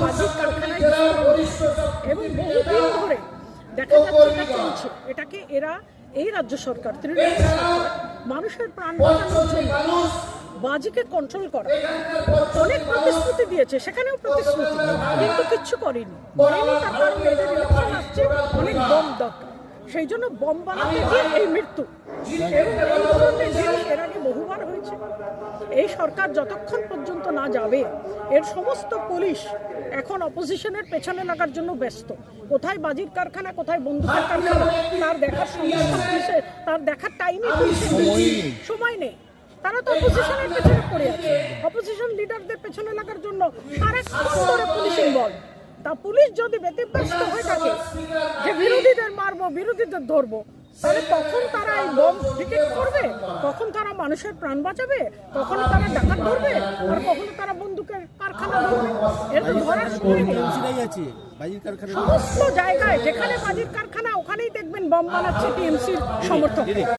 বাজির কারখানায় এবং বহুদিন ধরে দেখা যাচ্ছে এটা চলছে। এটাকে এরা এই রাজ্য সরকার তৃণমূল সরকার মানুষের প্রাণ বাঁচানোর জন্য বাজিকে কন্ট্রোল করা অনেক প্রতিশ্রুতি দিয়েছে, সেখানেও প্রতিশ্রুতি কিন্তু কিচ্ছু করেনি। তার কারণ এদের ইলেকশন আসছে, অনেক বম দরকার, সেই জন্য বম বানাতে গিয়ে এই মৃত্যু। এবং এই ধরনের জিনিস এর আগে বহুবার হয়েছে। এই সরকার যতক্ষণ পর্যন্ত না যাবে, এর সমস্ত পুলিশ এখন অপোজিশনের পেছনে লাগার জন্য ব্যস্ত। কোথায় বাজির কারখানা, কোথায় বন্দুকের কারখানা, তার দেখার সমস্যা পুলিশের, তার দেখার টাইমে সময় নেই। তারা তো অপোজিশনের পেছনে পড়ে আছে। অপোজিশন লিডারদের পেছনে লাগার জন্য সারাক্ষণ ধরে পুলিশ ইনভলভ। তা পুলিশ যদি ব্যতিব্যস্ত হয়ে থাকে যে বিরোধীদের মারবো, বিরোধীদের ধরবো, তাহলে কখন তারা এই বম ডিটেক্ট করবে, কখন তারা মানুষের প্রাণ বাঁচাবে, কখনো তারা ডাকাত ধরবে, আর কখনো তারা বন্দুকের কারখানা ধরবে। এর তো ধরার সময় নেই। সমস্ত জায়গায় যেখানে বাজির কারখানা, ওখানেই দেখবেন বম বানাচ্ছে টিএমসির সমর্থক।